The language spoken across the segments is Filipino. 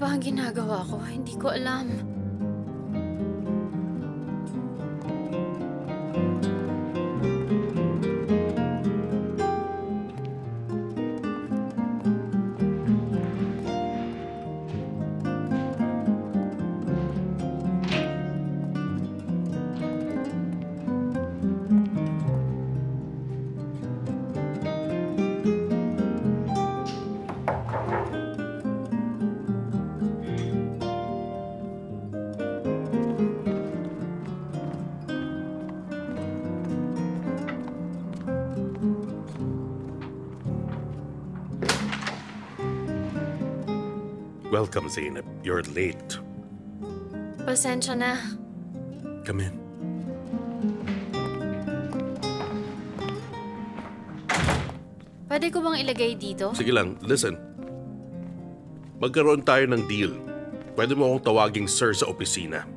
ba ang ginagawa ko? Hindi ko alam. Welcome, Zainab. You're late. Pasensya na. Come in. Pwede ko bang ilagay dito? Sige lang, listen. Magkaroon tayo ng deal. Pwede mo akong tawaging sir sa opisina.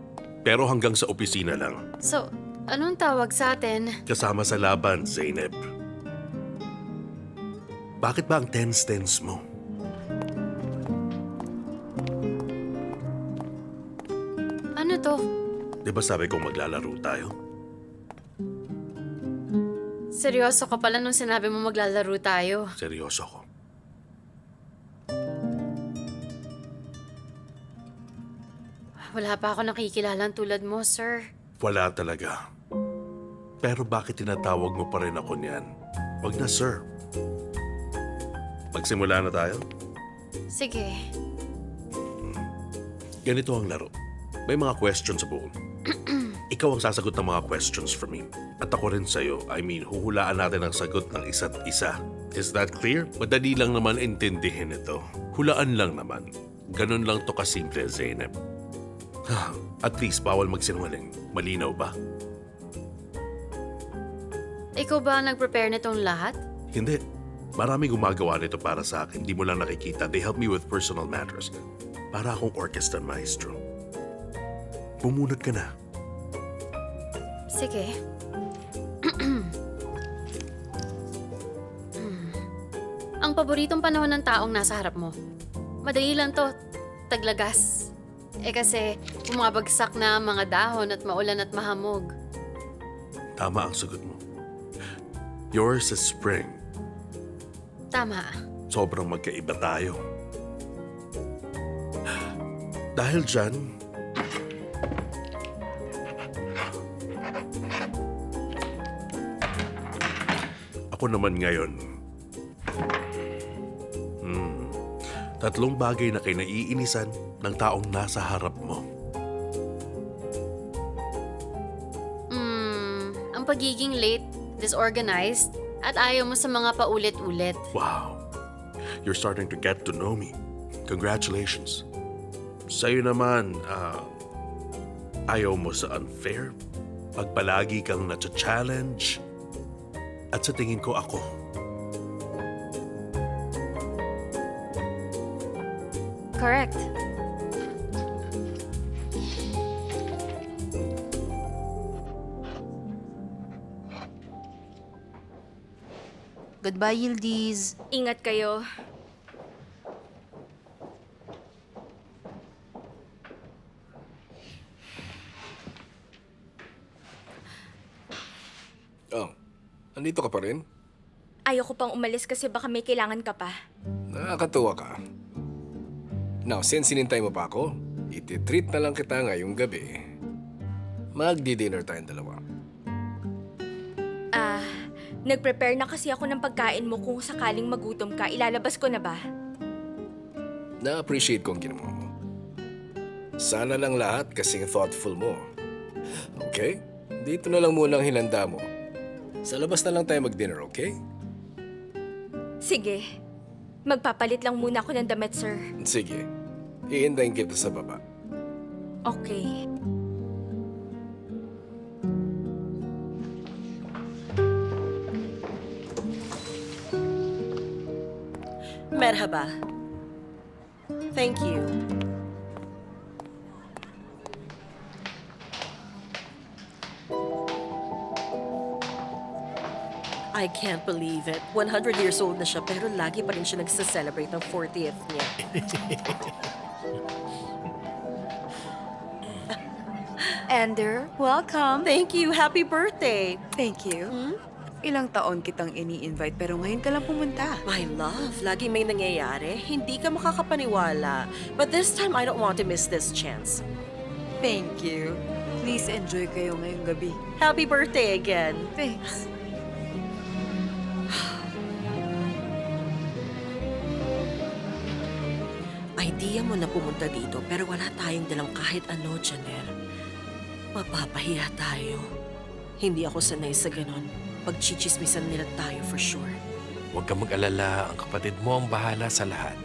Pero hanggang sa opisina lang. So, anong tawag sa atin? Kasama sa laban, Zainab. Bakit ba ang tense mo? Ano to? Di ba sabi kong maglalaro tayo? Seryoso ka pala nung sinabi mo maglalaro tayo. Seryoso ko. Wala pa ako nakikilalang tulad mo, sir. Wala talaga. Pero bakit tinatawag mo pa rin ako niyan? Wag na, sir. Magsimula na tayo? Sige. Ganito ang laro. May mga questions sa buo. Ikaw ang sasagot ng mga questions for me. At ako rin sa'yo. I mean, huhulaan natin ang sagot ng isa't isa. Is that clear? Madali lang naman intindihin ito. Hulaan lang naman. Ganun lang to kasimple, Zainab. At least, bawal magsinungaling. Malinaw ba? Ikaw ba ang nag-prepare nitong lahat? Hindi. Maraming gumagawa nito para sa akin. Di mo lang nakikita. They help me with personal matters. Para akong orchestra maestro. Bumunot ka na. Sige. Ang paboritong panahon ng taong nasa harap mo. Madali lang to, taglagas. Kasi bumabagsak na ang mga dahon at maulan at mahamog. Tama ang sagot mo. Yours is spring. Tama. Sobrang magkaiba tayo. Dahil dyan, ako naman ngayon. Tatlong bagay na kinaiinisan ng taong nasa harap mo. Ang pagiging late, disorganized, at ayaw mo sa mga paulit-ulit. Wow. You're starting to get to know me. Congratulations. Sa'yo naman, ayaw mo sa unfair, pagpalagi kang na-challenge, at sa tingin ko ako. Correct. Goodbye, Yildiz. Ingat kayo. Oh, andito ka pa rin? Ayoko pang umalis kasi baka may kailangan ka pa. Nakakatuwa ka. Now, since sinintay mo pa ako, iti-treat na lang kita ngayong gabi. Magdi-dinner tayong dalawa. Nag-prepare na kasi ako ng pagkain mo kung sakaling magutom ka. Ilalabas ko na ba? Na-appreciate ko ang ginawa mo. Sana lang lahat kasing thoughtful mo. Okay? Dito na lang muna ang hinanda mo. Sa labas na lang tayo mag-dinner, okay? Sige. Magpapalit lang muna ako ng damit, sir. Sige. Iindayin kita sa baba. Okay. Merhaba. Thank you. I can't believe it. 100 years old na siya pero lagi pa rin siya nagsa-celebrate ng 40th niya. Ender, welcome. Thank you. Happy birthday. Thank you. Ilang taon kitang ini-invite pero ngayon ka lang pumunta. My love, lagi may nangyayari. Hindi ka makakapaniwala. But this time, I don't want to miss this chance. Thank you. Please enjoy kayo ngayong gabi. Happy birthday again. Thanks. Idea mo na pumunta dito pero wala tayong dalang kahit ano, Janelle. Mapapahiya tayo. Hindi ako sanay sa ganon. Pagchichismisan nila tayo for sure. Huwag kang mag-alala. Ang kapatid mo ang bahala sa lahat.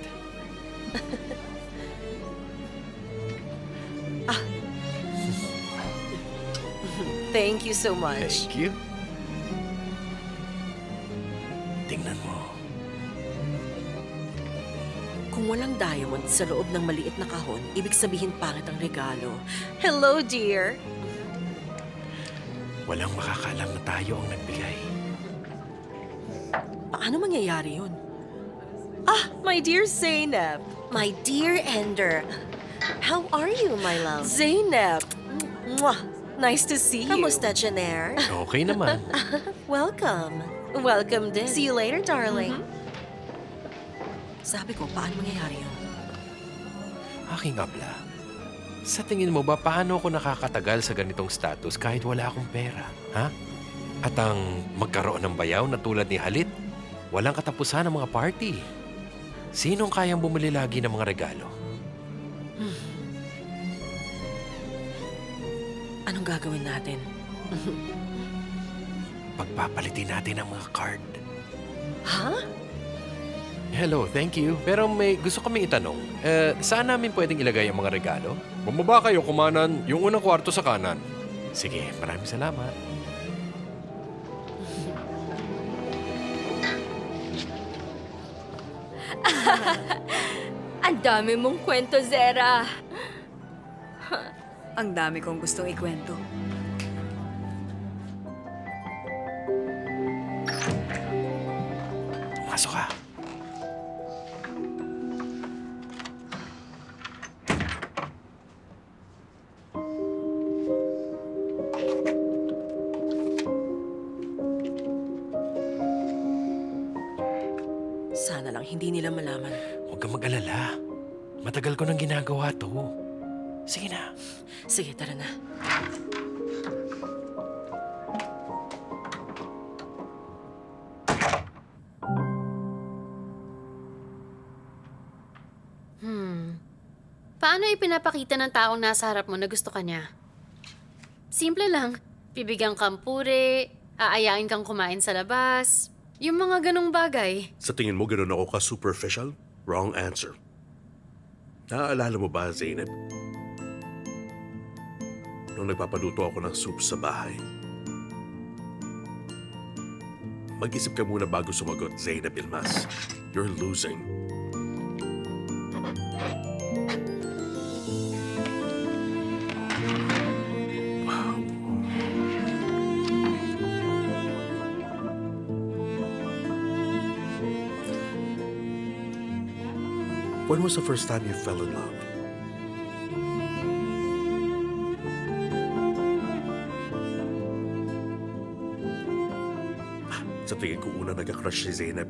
Thank you so much. Thank you. Tingnan mo. Kung walang diamond sa loob ng maliit na kahon, ibig sabihin pangit ang regalo. Hello, dear. Walang makakaalam na tayo ang nagbigay. Paano mangyayari yun? Ah, my dear Zainab. My dear Ender. How are you, my love? Zainab. Mwah. Nice to see you. Kamusta, Janer? Okay naman. Welcome. Welcome din. See you later, darling. Sabi ko, paano mangyayari yun? Aking abla, sa tingin mo ba paano ako nakakatagal sa ganitong status kahit wala akong pera? Ha? At ang magkaroon ng bayaw na tulad ni Halit, walang katapusan ng mga party. Sinong kayang bumili lagi ng mga regalo? Anong gagawin natin? Pagpapalitin natin ang mga card. Ha? Hello, thank you. Pero may gusto kaming itanong. Saan namin pwedeng ilagay ang mga regalo? Bumaba kayo, kumanan. Yung unang kwarto sa kanan. Sige, maraming salamat. Ang dami mong kwento, Zera. Ang dami kong gustong ikwento. Masok ka. Sana lang hindi nila malaman. Huwag kang mag-alala. Matagal ko nang ginagawa to. Sige na. Sige, tara na. Paano ipinapakita ng taong nasa harap mo na gusto ka niya? Simple lang. Bibigyan kang puri, aayain kang kumain sa labas, yung mga ganong bagay. Sa tingin mo, ganun ako ka-superficial? Wrong answer. Naaalala mo ba, Zainab? Nung nagpapaluto ako ng soup sa bahay. Mag-isip ka muna bago sumagot, Zainab Ilmas. You're losing. When was the first time you fell in love? Sa tingin ko una nagka-crush si Zainab.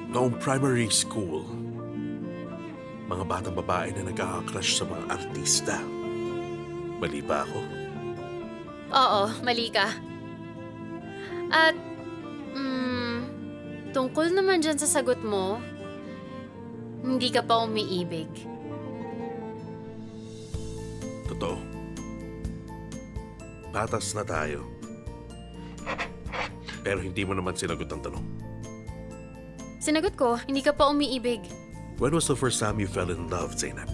Noong primary school. Mga batang babae na nagka-crush sa mga artista. Mali ba ako? Oo, mali ka. At, tungkol naman dyan sa sagot mo, hindi ka pa umiibig. Totoo. Patas na tayo. Pero hindi mo naman sinagot ang tanong. Sinagot ko, hindi ka pa umiibig. When was the first time you fell in love, Zainab?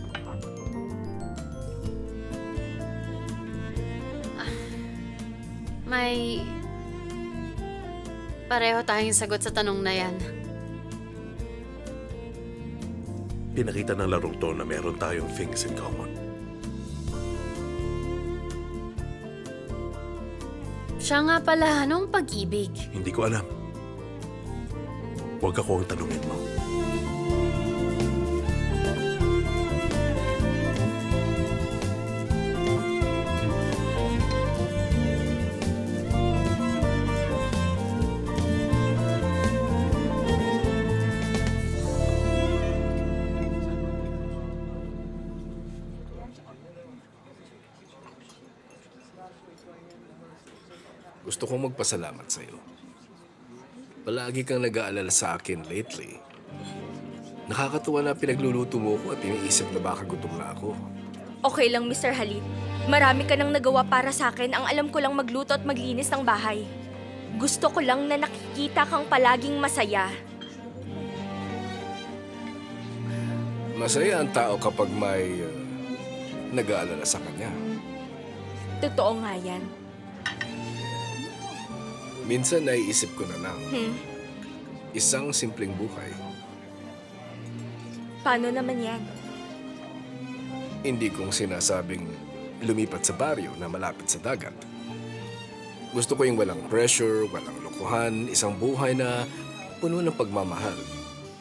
May... pareho tayong sagot sa tanong na yan. Pinakita ng larong to na meron tayong things in common. Siya nga pala, anong pag-ibig? Hindi ko alam. Huwag ako ang tanungin mo. gusto kong magpasalamat sa'yo. Palagi kang nag-aalala sa akin lately. Nakakatuwa na pinagluluto mo ko at iniisip na baka gutom na ako. Okay lang, Mr. Halit. Marami ka nang nagawa para sa akin. Ang alam ko lang magluto at maglinis ng bahay. Gusto ko lang na nakikita kang palaging masaya. Masaya ang tao kapag may nag-aalala sa kanya. Totoo nga yan. Minsan naiisip ko na lang, isang simpleng buhay. Paano naman yan? Hindi kong sinasabing lumipat sa baryo na malapit sa dagat. Gusto ko yung walang pressure, walang lokohan, isang buhay na puno ng pagmamahal,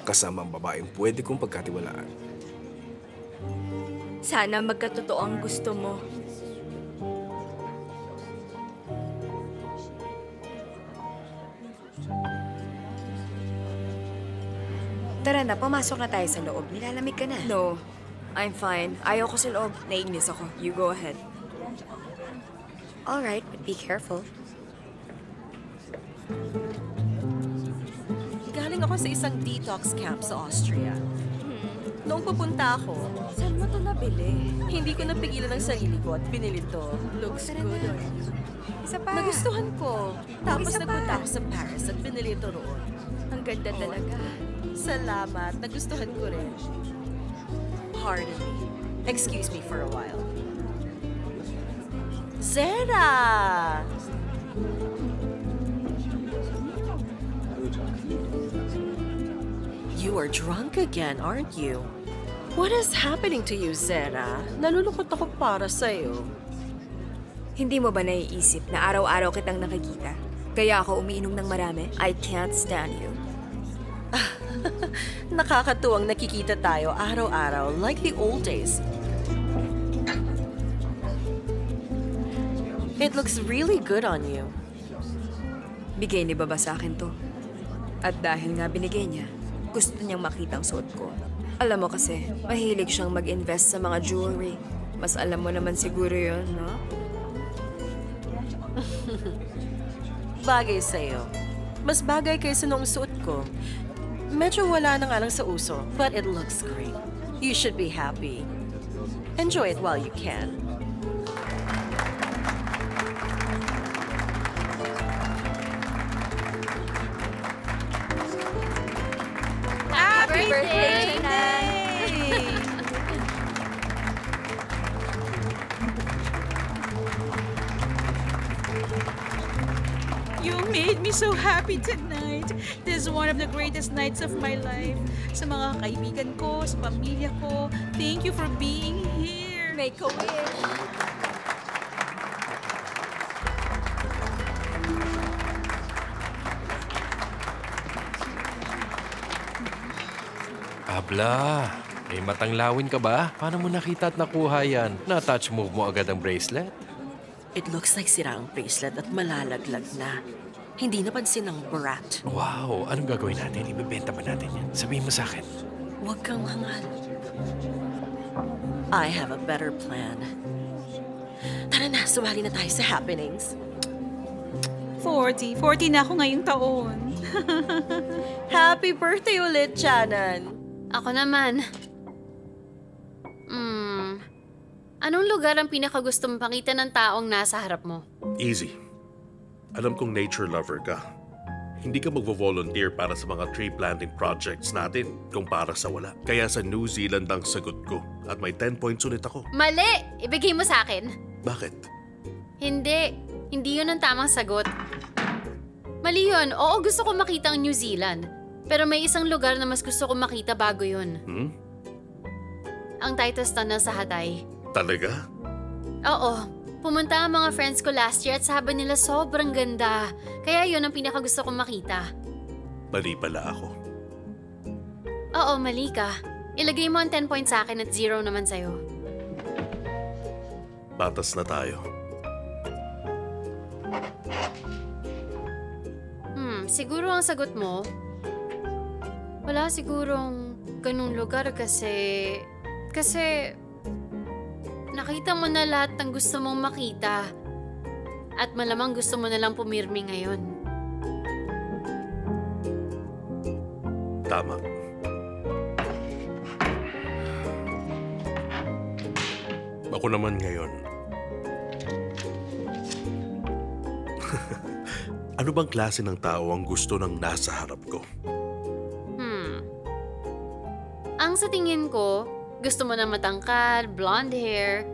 kasama ang babaeng pwede kong pagkatiwalaan. Sana magkatotoo ang gusto mo. Tara na, pumasok na tayo sa loob. Nilalamig ka na. No, I'm fine. Ayaw ko sa loob. Naiinis ako. You go ahead. All right, but be careful. Galing ako sa isang detox camp sa Austria. Noong pupunta ako, saan mo ito nabili? Hindi ko napigilan ang sarili ko at binili to. Looks good on you. Isa pa. Nagustuhan ko. Tapos Isa pa. nagpunta ako sa Paris at binili ito roon. Ang ganda talaga. Salamat. Nagustuhan ko rin. Pardon me. Excuse me for a while. Zera! You are drunk again, aren't you? What is happening to you, Zera? Nalulungkot ako para sa'yo. Hindi mo ba naiisip na araw-araw kitang nakikita? Kaya ako umiinom ng marami? I can't stand you. Nakakatuwang nakikita tayo araw-araw like the old days. It looks really good on you. Bigay ni Baba sa akin to. At dahil nga binigay niya, gusto niyang makita ang suot ko. Alam mo kasi, mahilig siyang mag-invest sa mga jewelry. Mas alam mo naman siguro yun, no? Bagay sa'yo. Mas bagay kaysa noong suot ko. Medyo wala na nga lang sa uso, but it looks great. You should be happy. Enjoy it while you can. Happy birthday, You made me so happy tonight. This is one of the greatest nights of my life. Sa mga kaibigan ko, sa pamilya ko, thank you for being here. Make a wish. Abla, may matanglawin ka ba? Paano mo nakita at nakuha yan? Na-touch move mo agad ang bracelet? It looks like sira ang bracelet at malalaglag na. Hindi napansin ng brat. Wow, anong gagawin natin? Ibebenta ba natin yan? Sabihin mo sa akin. Huwag kang hangal. I have a better plan. Tara na, sumali na tayo sa happenings. 40 na ako ngayong taon. Happy birthday ulit, Shannon! Ako naman. Anong lugar ang pinakagustong pakita ng taong nasa harap mo? Easy. Alam kong nature lover ka. Hindi ka magvo-volunteer para sa mga tree planting projects natin kung para sa wala. Kaya sa New Zealand ang sagot ko at may 10 points ulit ako. Mali! Ibigay mo sa akin. Bakit? Hindi. Hindi yun ang tamang sagot. Mali yun. Oo, gusto ko makita ang New Zealand. Pero may isang lugar na mas gusto ko makita bago yun. Ang Titus Tunnel sa Hatay. Talaga? Oo. Pumunta ang mga friends ko last year at sabi nila sobrang ganda. Kaya yun ang pinakagusto kong makita. Mali pala ako. Oo, mali ka. Ilagay mo ang 10 points sa akin at 0 naman sa'yo. Batas na tayo. Siguro ang sagot mo, wala sigurong ganung lugar kasi nakita mo na lahat ng gusto mong makita. At malamang gusto mo nalang pumirmi ngayon. Tama. Ako naman ngayon. Ano bang klase ng tao ang gusto ng nasa harap ko? Ang sa tingin ko, gusto mo ng matangkad, blonde hair,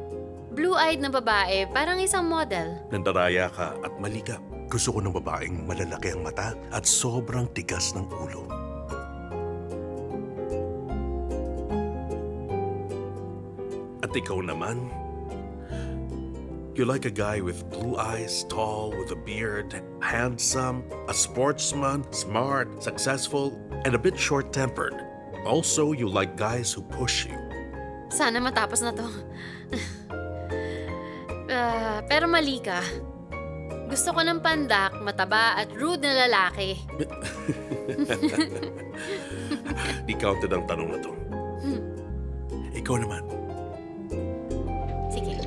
blue-eyed na babae, parang isang model. Nandaraya ka at mali ka. Gusto ko ng babaeng malalaki ang mata at sobrang tigas ng ulo. At ikaw naman, you like a guy with blue eyes, tall, with a beard, handsome, a sportsman, smart, successful, and a bit short-tempered. Also, you like guys who push you. Sana matapos na to. Pero mali ka. Gusto ko ng pandak, mataba at rude na lalaki. Di counted ang tanong na to. Ikaw naman. Sige.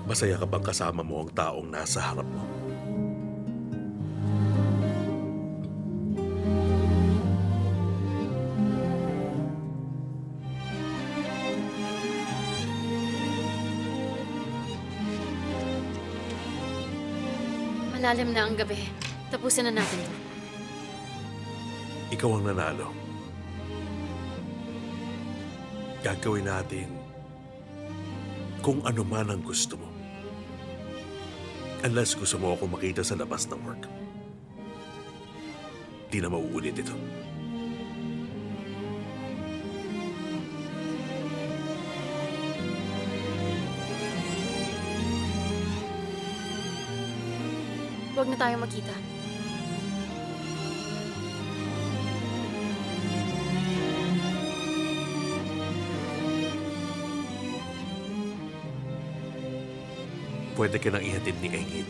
Masaya ka bang kasama mo ang taong nasa harap mo? Malalim na ang gabi. Tapusin na natin to. Ikaw ang nanalo. Gagawin natin kung ano man ang gusto mo. Unless gusto mo ako makita sa labas ng work. Di na mauulit ito. Huwag na tayo magkita. Pwede ka nang ihatid ni Engin.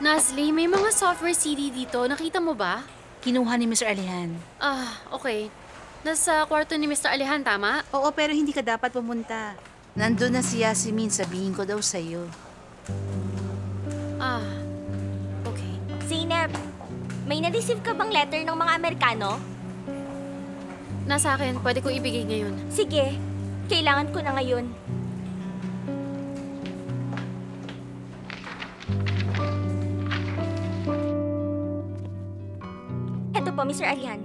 Nasli, may mga software CD dito. Nakita mo ba? Kinuha ni Mr. Alihan. Okay. Nasa kwarto ni Mr. Alihan, tama? Oo, pero hindi ka dapat pumunta. Nandun na si Yasmin, sabihin ko daw sa'yo. Okay. Zainab, may na-receive ka bang letter ng mga Amerikano? Nasa akin, pwede ko ibigay ngayon. Sige, kailangan ko na ngayon. Eto po, Mr. Alihan.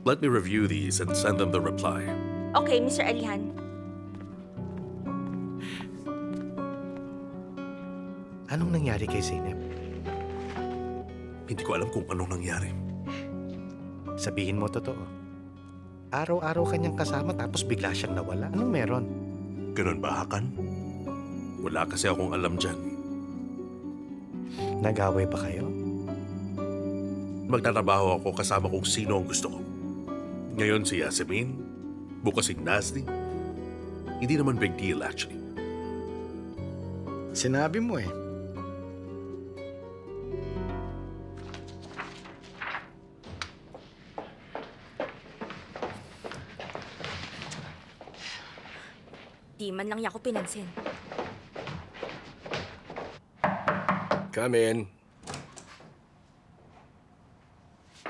Let me review these and send them the reply. Okay, Mr. Alihan. Anong nangyari kay Zainab? Hindi ko alam kung anong nangyari. Sabihin mo totoo. Araw-araw kanyang kasama tapos bigla siyang nawala. Anong meron? Ganun ba, Hakan? Wala kasi akong alam dyan. Nag-away ba kayo? Magtatrabaho ako kasama kung sino ang gusto ko. Ngayon si Yasmin, bukas si Nasli. Hindi naman big deal actually. Sinabi mo eh. Di man lang niya ako pinansin. Come in.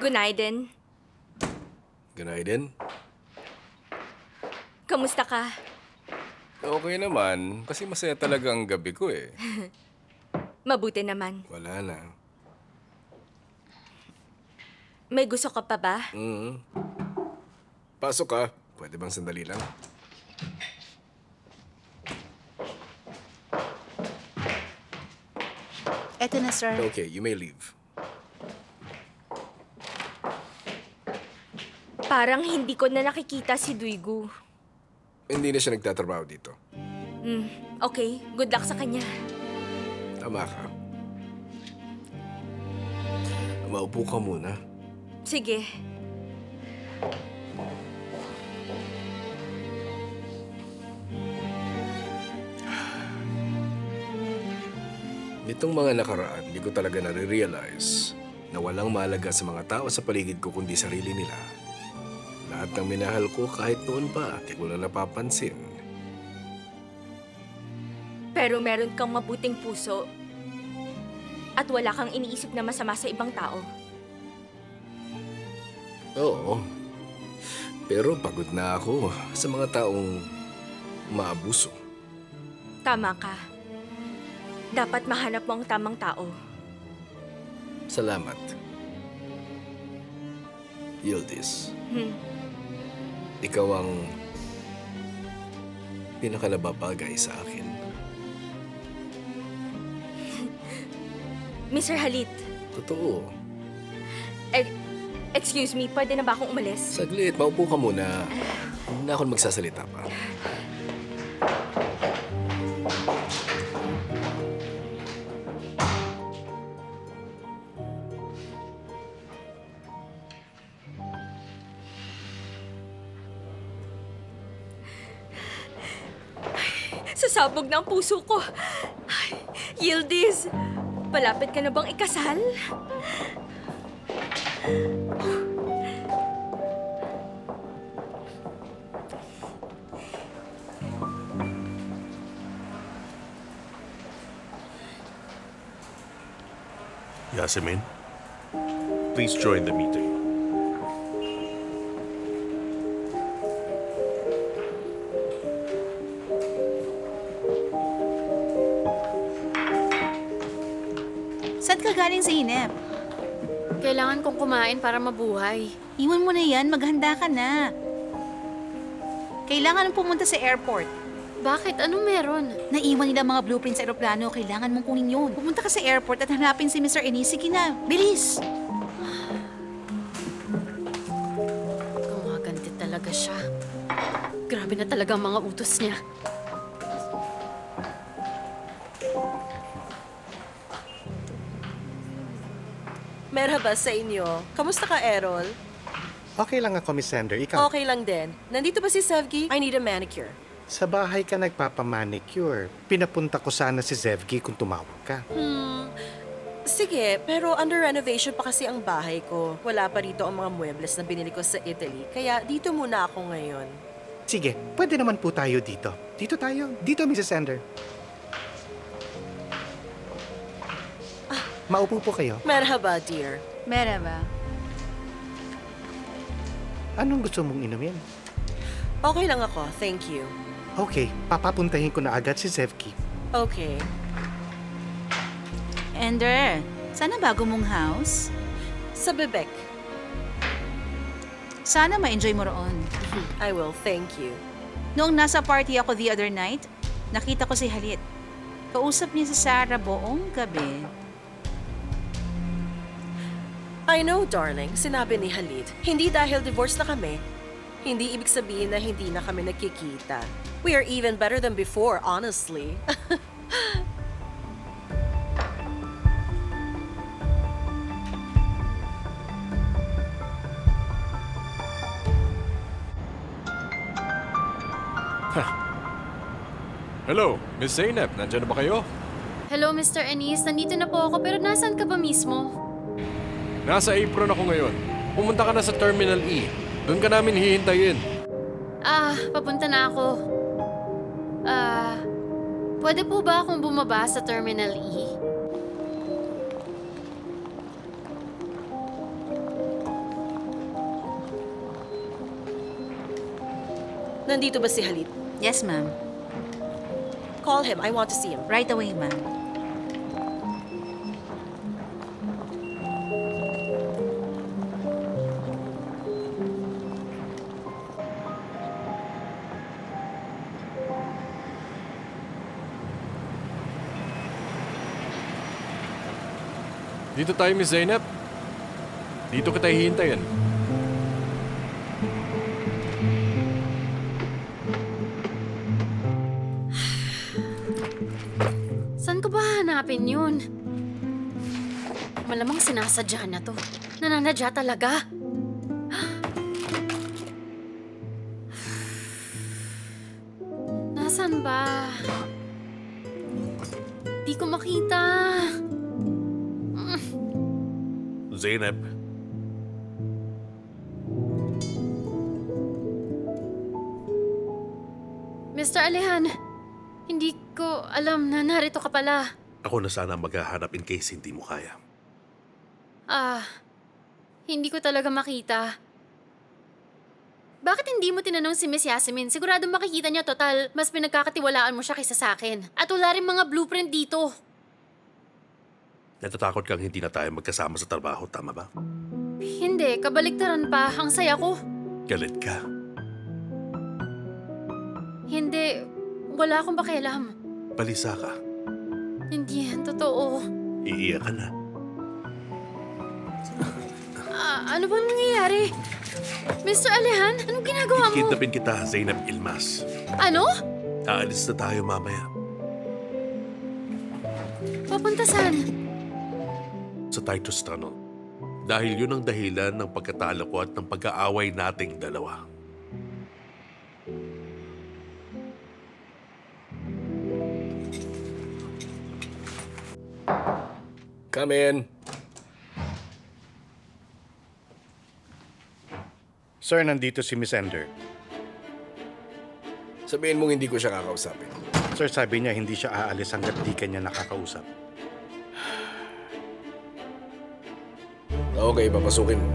Gunaiden. Gunaiden. Kamusta ka? Okay naman, kasi masaya talaga ang gabi ko eh. Mabuti naman. Wala na. May gusto ka pa ba? Pasok ka. Pwede bang sandali lang? Eto na, sir. Okay, you may leave. Parang hindi ko na nakikita si Duigu. Hindi na siya nagtatrabaho dito. Okay, good luck sa kanya. Tama ka. Maupo ka muna. Sige. Nitong mga nakaraan, hindi ko talaga nare-realize na walang mahalaga sa mga tao sa paligid ko kundi sarili nila. Lahat ng minahal ko kahit noon pa, di ko na napapansin. Pero meron kang mabuting puso at wala kang iniisip na masama sa ibang tao. Oo. Pero pagod na ako sa mga taong maabuso. Tama ka. Dapat mahanap mo ang tamang tao. Salamat. Yildiz. Ikaw ang pinakalababagay sa akin. Mr. Halit. Totoo. Excuse me, pwede na ba akong umalis? Saglit, maupo ka muna. Hindi na ako magsasalita pa. Sasabog na ang puso ko. Ay, Yildiz, malapit ka na bang ikasal? Yasmin, please join the meeting. Saan ka galing, Zainab? Kailangan kong kumain para mabuhay. Iwan mo na yan, maghanda ka na. Kailangan mong pumunta sa airport. Bakit? Ano meron? Naiwan nila mga blueprints sa aeroplano, kailangan mong kunin yun. Pumunta ka sa airport at hanapin si Mr. Ennis. Sige na, bilis! Gumaganti talaga siya. Grabe na talaga ang mga utos niya. Merhaba sa inyo. Kamusta ka, Errol? Okay lang ako, Miss Sander. Ikaw? Okay lang din. Nandito ba si Sevgi? I need a manicure. Sa bahay ka nagpapamanicure. Pinapunta ko sana si Zevgi kung tumawag ka. Sige, pero under renovation pa kasi ang bahay ko. Wala pa rito ang mga muebles na binili ko sa Italy. Kaya dito muna ako ngayon. Sige, pwede naman po tayo dito. Dito tayo. Dito, Mrs. Ender. Maupo po kayo. Merhaba, dear. Merhaba. Anong gusto mong inumin? Okay lang ako, thank you. Okay, papapuntahin ko na agad si Zevgi. Okay. Ender, sana bago mong house? Sa bebek. Sana ma-enjoy mo roon. I will, thank you. Noong nasa party ako the other night, nakita ko si Halit. Kausap niya si Sarah buong gabi. I know, darling. Sinabi ni Halit. Hindi dahil divorce na kami. Hindi ibig sabihin na hindi na kami nagkikita. We are even better than before, honestly. Hello, Miss Zainab. Nandiyan na ba kayo? Hello, Mr. Ennis. Nandito na po ako pero nasaan ka ba mismo? Nasa apron ako ngayon. Pumunta ka na sa Terminal E. Doon ka namin hihintayin. Papunta na ako. Pwede po ba akong bumaba sa Terminal E? Nandito ba si Halit? Yes, ma'am. Call him. I want to see him. Right away, ma'am. Dito tayo, Miss Zainab. Dito kita hihintayin. Saan ko ba hanapin yun? Malamang sinasadya na to. Nananadya talaga. Nasaan ba? Di ko makita. Zainab, Mr. Alehan, hindi ko alam na narito ka pala. ako na sana maghahanap in case hindi mo kaya. Hindi ko talaga makita. Bakit hindi mo tinanong si Miss Yasmin? Sigurado makikita niya, total. Mas pinagkakatiwalaan mo siya kaysa sa akin. At wala rin mga blueprint dito. Natatakot kang hindi na tayo magkasama sa trabaho, tama ba? Hindi, kabaliktaran pa. Ang saya ko. Galit ka. Hindi, wala akong pakialam. Balisa ka. Hindi yan totoo. Iiyak ka na. Ano bang nangyayari? Mr. Alehan, anong ginagawa mo? Kidnapin kita, Zainab Ilmas. Ano? Aalis na tayo mamaya. Papunta saan? Sa Titus Tunnel. Dahil yun ang dahilan ng pagkatalo ko at ng pag-aaway nating dalawa. Come in. Sir, nandito si Miss Ender. Sabihin mong hindi ko siya kakausapin. Sir, sabi niya hindi siya aalis hanggat di kanya nakakausap. Okay, papasukin mo.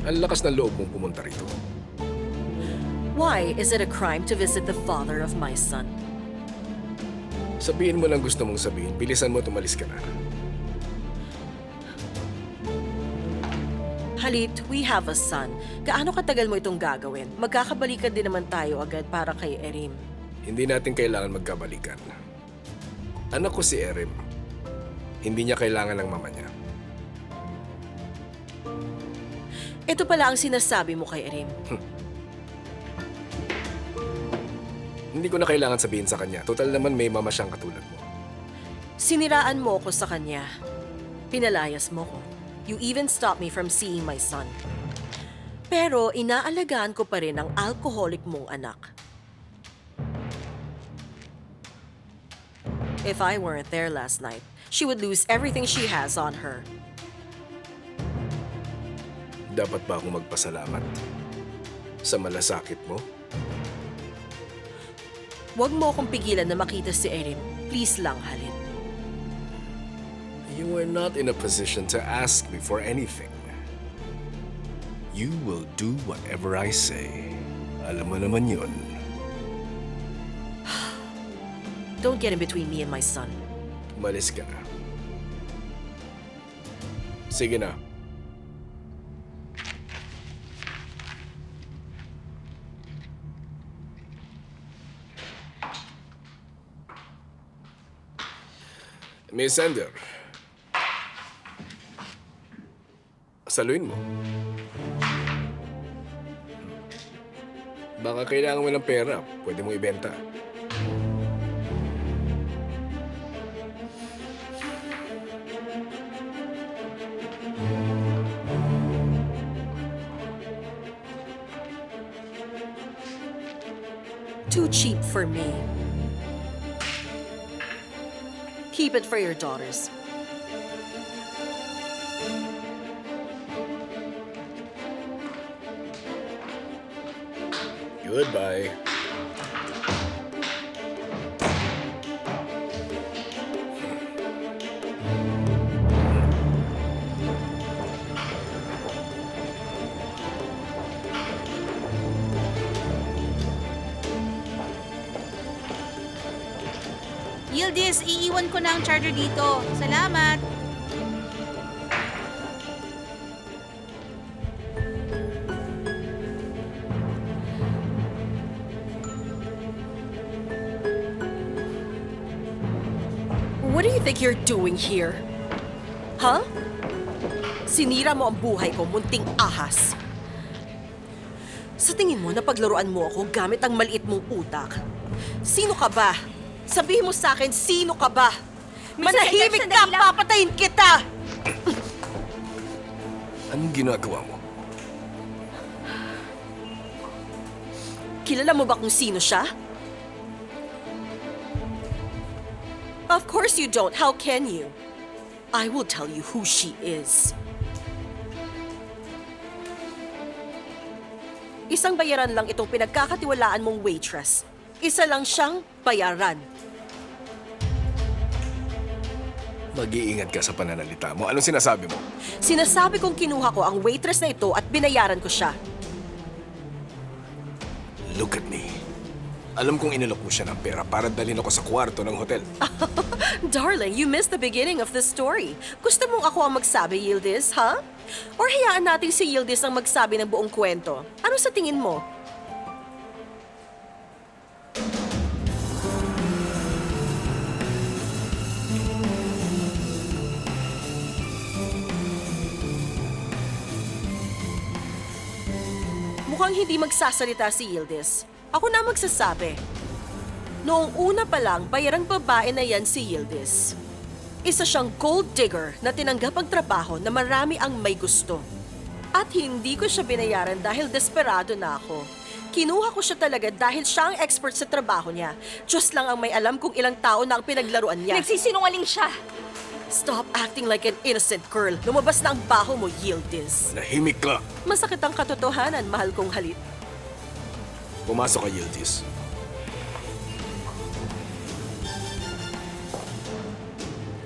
Ang lakas ng loob mong pumunta rito. Why is it a crime to visit the father of my son? Sabihin mo lang gusto mong sabihin. Bilisan mo, tumalis ka na. Halit, we have a son. Gaano katagal mo itong gagawin? Magkakabalikan din naman tayo agad para kay Erim. Hindi natin kailangan magkabalikan. Anak ko si Erim. Hindi niya kailangan ng mama niya. Ito pala ang sinasabi mo kay Erim. Hindi ko na kailangan sabihin sa kanya. Total naman may mama siyang katulad mo. Siniraan mo ako sa kanya. Pinalayas mo ko. You even stopped me from seeing my son. Pero inaalagaan ko pa rin ang alcoholic mong anak. If I weren't there last night, she would lose everything she has on her. Dapat ba akong magpasalamat sa malasakit mo? Huwag mo akong pigilan na makita si Erin. Please lang, Halid. You are not in a position to ask me for anything. You will do whatever I say. Alam mo naman yun. Don't get in between me and my son. Umalis ka na. Sige na. Miss Ender. Saluin mo. Baka kailangan mo ng pera. Pwede mo ibenta. Too cheap for me. Keep it for your daughters. Goodbye. Yildiz, iiwan ko na ang charger dito. Salamat. What do you think you're doing here? Huh? Sinira mo ang buhay ko, munting ahas. Sa tingin mo, napaglaruan mo ako gamit ang maliit mong utak? Sino ka ba? Sabihin mo sa akin, sino ka ba? Manahimik ka, papatayin kita! Anong ginagawa mo? Kilala mo ba kung sino siya? Of course you don't. How can you? I will tell you who she is. Isang bayaran lang itong pinagkakatiwalaan mong waitress. Isa lang siyang bayaran. Mag-iingat ka sa pananalita mo. Anong sinasabi mo? Sinasabi kong kinuha ko ang waitress na ito at binayaran ko siya. Look at me. Alam kong inalok mo siya ng pera para dalhin ako sa kwarto ng hotel. Darling, you missed the beginning of the story. Gusto mong ako ang magsabi, Yildiz, ha? Or hayaan natin si Yildiz ang magsabi ng buong kwento? Ano sa tingin mo? Mukhang hindi magsasalita si Yildiz. Ako na magsasabi. Noong una pa lang, bayarang babae na yan si Yildiz. Isa siyang gold digger na tinanggap ang trabaho na marami ang may gusto. At hindi ko siya binayaran dahil desperado na ako. Kinuha ko siya talaga dahil siya ang expert sa trabaho niya. Diyos lang ang may alam kung ilang tao na ang pinaglaruan niya. Nagsisinungaling siya. Stop acting like an innocent girl. Lumabas na ang baho mo, Yildiz. Nahimik ka. Masakit ang katotohanan, mahal kong Halid. Pumasok ka, Yildiz.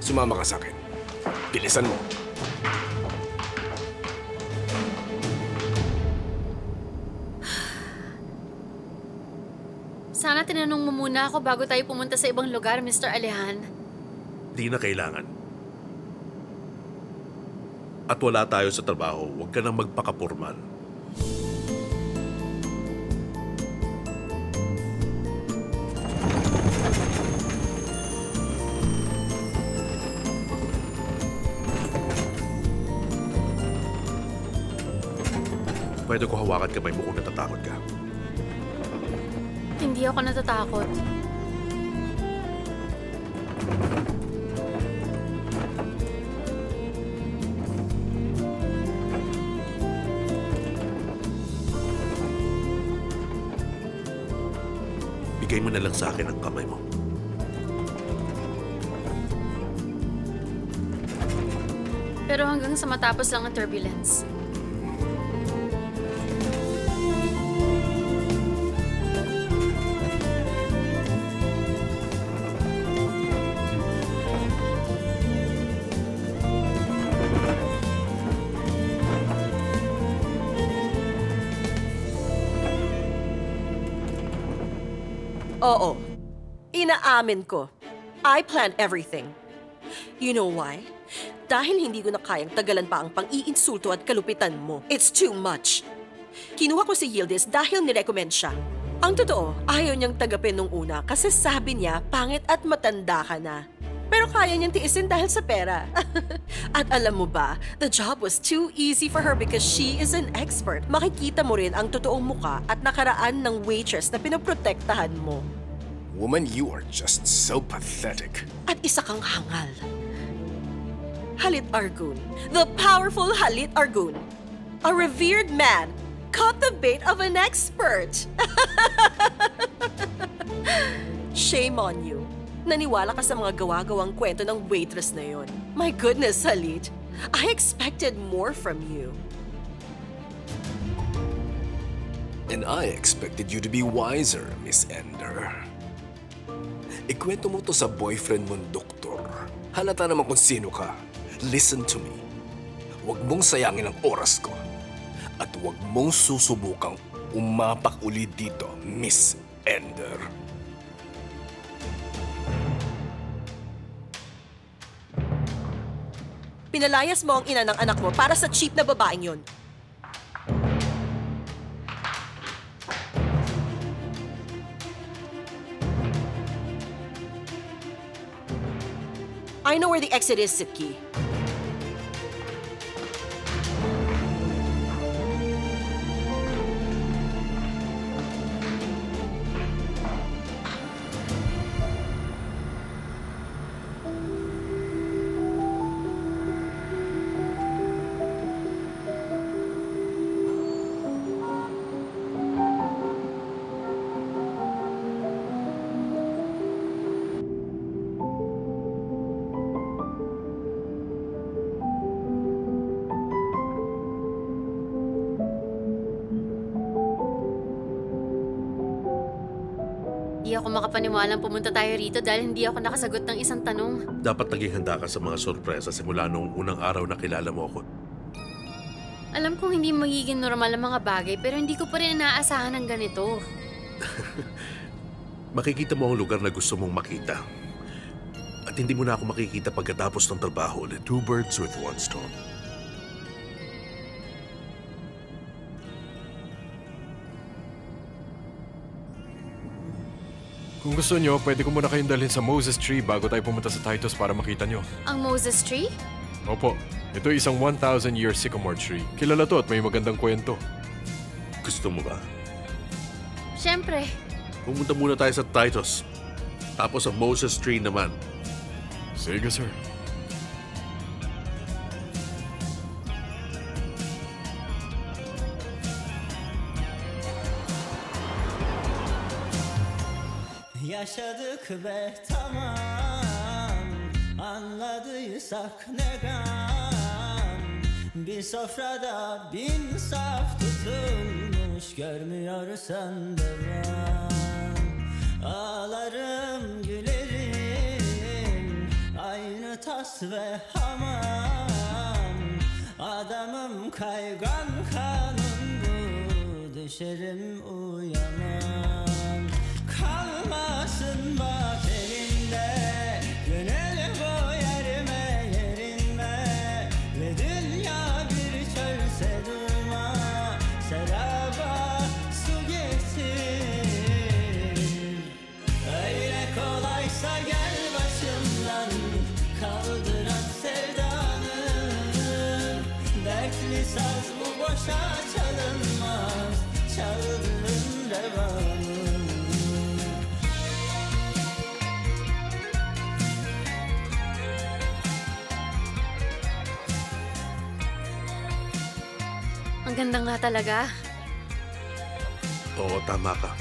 Sumama ka sa akin. Bilisan mo. Sana tinanong mo muna ako bago tayo pumunta sa ibang lugar, Mr. Alejan. Di na kailangan. At wala tayo sa trabaho, huwag ka nang magpakapurmal. Pwede ko hawakan kamay mo kung natatakot ka. Hindi Hindi ako natatakot. Bigay mo na lang sa akin ang kamay mo. Pero hanggang sa matapos lang ang turbulence. Oo. Inaamin ko. I planned everything. You know why? Dahil hindi ko na kayang tagalan pa ang pang-iinsulto at kalupitan mo. It's too much. Kinuha ko si Yildiz dahil nirecommend siya. Ang totoo, ayaw niyang tagapin nung una kasi sabi niya pangit at matanda ka na. Pero kaya niyang tiisin dahil sa pera. At alam mo ba, the job was too easy for her because she is an expert. Makikita mo rin ang totoong muka at nakaraan ng waitress na pinoprotektahan mo. Woman, you are just so pathetic. At isa kang hangal. Halit Argun, the powerful Halit Argun, a revered man, caught the bait of an expert. Shame on you. Naniwala ka sa mga gawa-gawang kwento ng waitress na yon. My goodness, Halit. I expected more from you. And I expected you to be wiser, Miss Ender. Ikwento mo to sa boyfriend mong doktor. Halata naman kung sino ka. Listen to me. Huwag mong sayangin ang oras ko. At huwag mong susubukang umapak ulit dito, Miss Ender. Pinalayas mo ang ina ng anak mo para sa cheap na babaeng yon. I know where the exit is, Sitki. Hindi ako makapaniwalang pumunta tayo rito dahil hindi ako nakasagot ng isang tanong. Dapat naging handa ka sa mga sorpresa simula noong unang araw na kilala mo ako. Alam kong hindi magiging normal ang mga bagay pero hindi ko pa rin inaasahan ng ganito. Makikita mo ang lugar na gusto mong makita. At hindi mo na ako makikita pagkatapos ng trabaho ulit. 2 birds with 1 stone. Kung gusto nyo, pwede ko muna kayong dalhin sa Moses Tree bago tayo pumunta sa Titus para makita nyo. Ang Moses Tree? Opo. Ito ay isang 1,000-year sycamore tree. Kilala to at may magandang kwento. Gusto mo ba? Siyempre. Pumunta muna tayo sa Titus. Tapos sa Moses Tree naman. Sige, sir. Yaşadık ve tamam anladıysak ne gam. Bir sofrada 1000 saf tutulmuş görmüyorsan devam. Ağlarım gülerim aynı tas ve hamam. Adamım kaygan kanun bu düşerim uyanam. Kalmasın bak elinde gönül bu yerime yerinme ve dünya bir çölse durma seraba su getir. Öyle kolaysa gel başımdan kaldıran sevdanı. Dertli saz bu boşa çalınmaz çaldığın revanı. Ang ganda nga talaga. Oo, tama ka.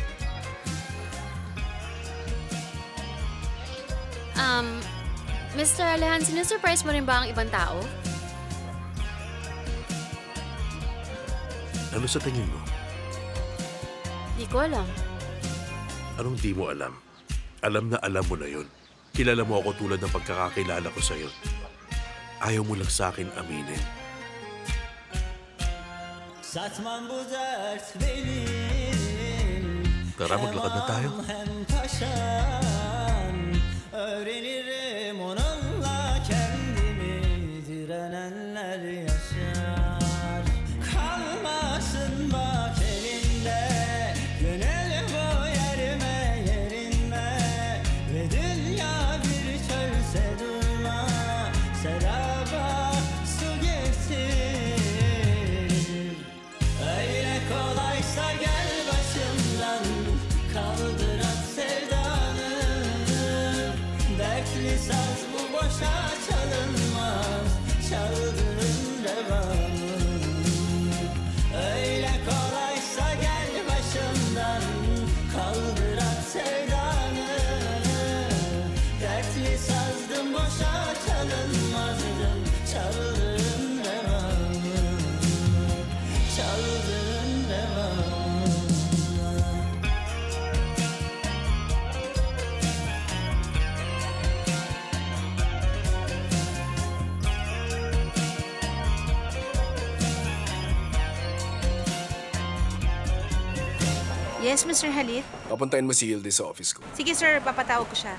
Mr. Alehan, sinusurprise mo rin ba ang ibang tao? Ano sa tingin mo? Di ko alam. Anong di mo alam? Alam na alam mo na yun. Kilala mo ako tulad ng pagkakakilala ko sa'yo. Ayaw mo lang sa akin aminin. Satmam bu dert benim. Tara, maglakad na tayo. Hem taşan. Öğrenirim onunla kendimi. Direnenler yaşar. Kalmasın bak elinde. Gönül bu yerime yerinme. Ve dünya bir çölse durma. Seraba su getir. Öyle kolaysa gel başımdan. Kaldır at sevdanı. Dertli saz bu boşa çalınmaz. Çaldırın devamı. Öyle kolaysa gel başımdan. Kaldır at sevdanı. Dertli sazdım boşa çalınmazdım. Çaldırın devamı. Çaldırın devamı. Yes, Mr. Halit? Papuntahin mo si Hilde sa office ko. Sige, sir. Papatawag ko siya.